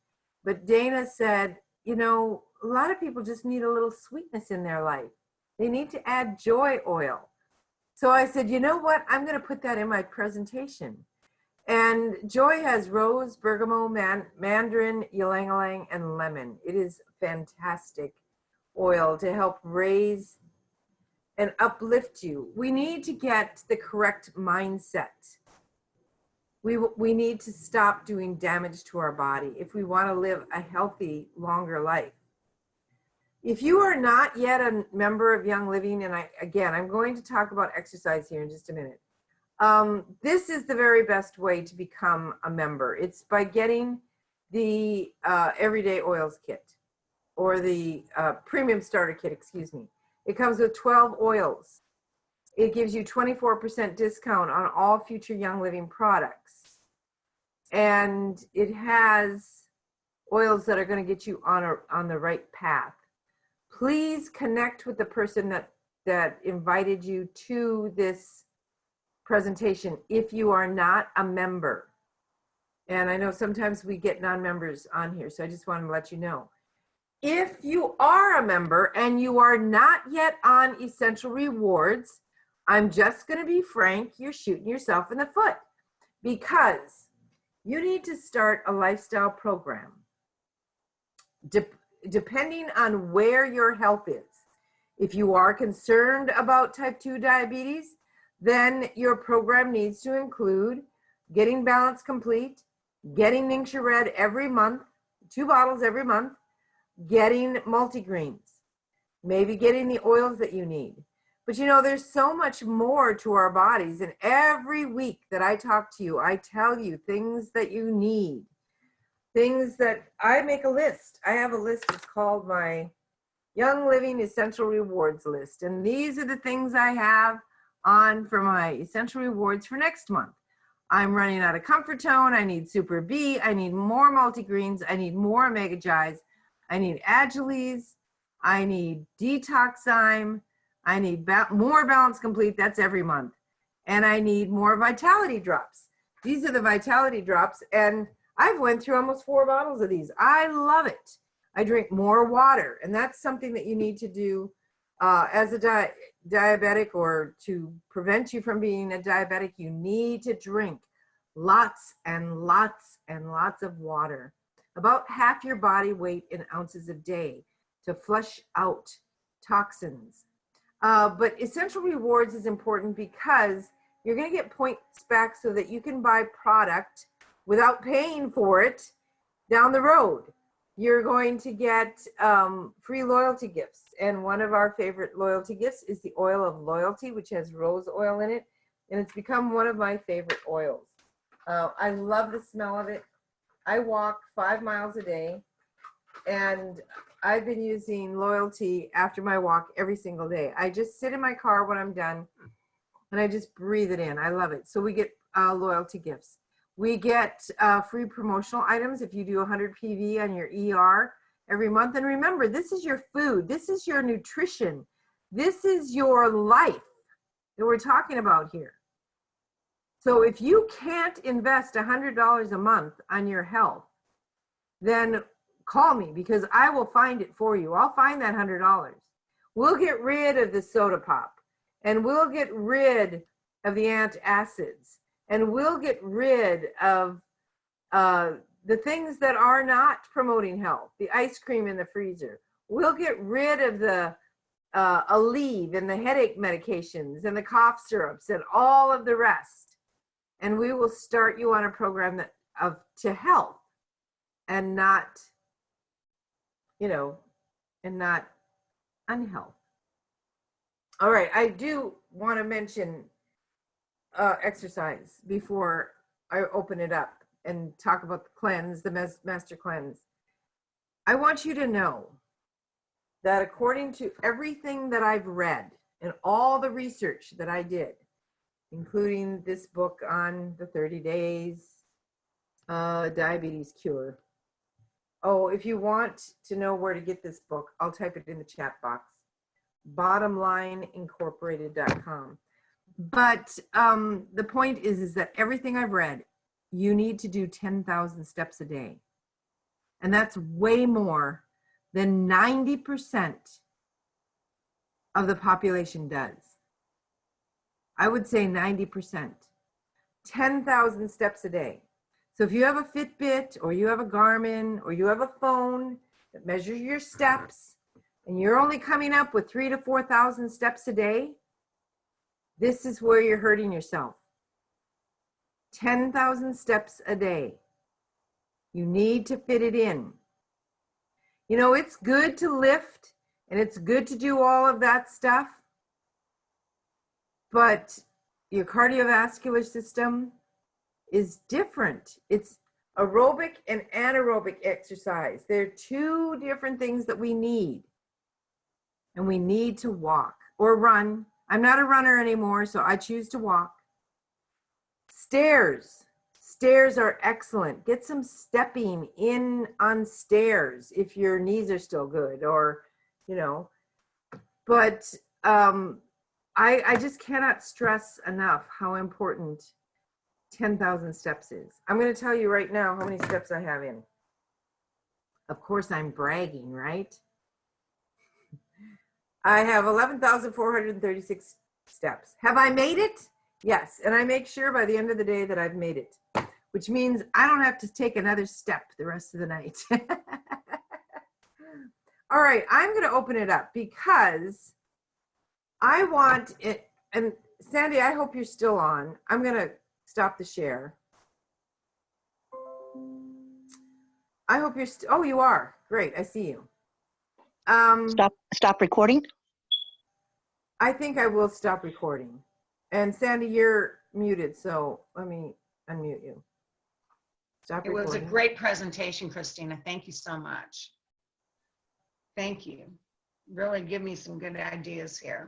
but Dana said, you know, a lot of people just need a little sweetness in their life. They need to add joy oil. So I said, you know what? I'm going to put that in my presentation. And joy has rose, bergamot, mandarin, ylang-ylang, and lemon. It is fantastic oil to help raise and uplift you. We need to get the correct mindset. We need to stop doing damage to our body if we want to live a healthy, longer life. If you are not yet a member of Young Living, and I'm going to talk about exercise here in just a minute. This is the very best way to become a member. It's by getting the Everyday Oils Kit, or the Premium Starter Kit, excuse me. It comes with 12 oils. It gives you 24% discount on all future Young Living products. And it has oils that are going to get you on the right path. Please connect with the person that invited you to this presentation if you are not a member. And I know sometimes we get non-members on here, so I just wanted to let you know. If you are a member and you are not yet on Essential Rewards, I'm just going to be frank, you're shooting yourself in the foot, because you need to start a lifestyle program. Depending on where your health is. If you are concerned about type 2 diabetes, then your program needs to include getting Balance Complete, getting Ningxia Red every month, 2 bottles every month, getting multigreens, maybe getting the oils that you need. But you know, there's so much more to our bodies, and every week that I talk to you, I tell you things that you need, things that I make a list. I have a list. It's called my Young Living Essential Rewards list, and these are the things I have on for my Essential Rewards for next month. I'm running out of Comfort Tone. I need Super B. I need more multigreens. I need more Omega Gies. I need Agiles. I need Detoxime. I need more Balance Complete. That's every month. And I need more Vitality Drops. These are the Vitality Drops. And I've went through almost 4 bottles of these. I love it. I drink more water. And that's something that you need to do as a diabetic, or to prevent you from being a diabetic. You need to drink lots and lots and lots of water. About half your body weight in ounces a day to flush out toxins. But Essential Rewards is important because you're going to get points back so that you can buy product without paying for it down the road. You're going to get free loyalty gifts. And one of our favorite loyalty gifts is the Oil of Loyalty, which has rose oil in it. And it's become one of my favorite oils. I love the smell of it. I walk 5 miles a day, and I've been using Loyalty after my walk every single day. I just sit in my car when I'm done, and I just breathe it in. I love it. So we get loyalty gifts. We get free promotional items if you do 100 PV on your ER every month. And remember, this is your food. This is your nutrition. This is your life that we're talking about here. So if you can't invest $100 a month on your health, then call me, because I will find it for you. I'll find that $100. We'll get rid of the soda pop, and we'll get rid of the antacids, and we'll get rid of the things that are not promoting health, the ice cream in the freezer. We'll get rid of the Aleve and the headache medications and the cough syrups and all of the rest. And we will start you on a program to health, and not, and not unhealth. All right, I do want to mention exercise before I open it up and talk about the cleanse, the master cleanse. I want you to know that according to everything that I've read and all the research that I did, including this book on the 30 days diabetes cure. Oh, if you want to know where to get this book, I'll type it in the chat box. Bottomlineincorporated.com. But the point is that everything I've read, you need to do 10,000 steps a day. And that's way more than 90% of the population does. I would say 90%. 10,000 steps a day. So if you have a Fitbit or you have a Garmin or you have a phone that measures your steps and you're only coming up with 3,000 to 4,000 steps a day, this is where you're hurting yourself. 10,000 steps a day. You need to fit it in. You know, it's good to lift and it's good to do all of that stuff, but your cardiovascular system is different. It's aerobic and anaerobic exercise. They're two different things that we need. And we need to walk or run. I'm not a runner anymore, so I choose to walk. Stairs. Stairs are excellent. Get some stepping in on stairs if your knees are still good, or, you know, but I just cannot stress enough how important 10,000 steps is. I'm going to tell you right now how many steps I have in. Of course, I'm bragging, right? I have 11,436 steps. Have I made it? Yes. And I make sure by the end of the day that I've made it, which means I don't have to take another step the rest of the night. All right. I'm going to open it up because I want it. And Sandy, I hope you're still on. I'm going to stop the share. I hope you're oh, you are. Great. I see you. Stop recording. I think I will stop recording. And Sandy, you're muted, so let me unmute you. Stop It recording. was a great presentation, Christina. Thank you so much. Thank you. Really give me some good ideas here.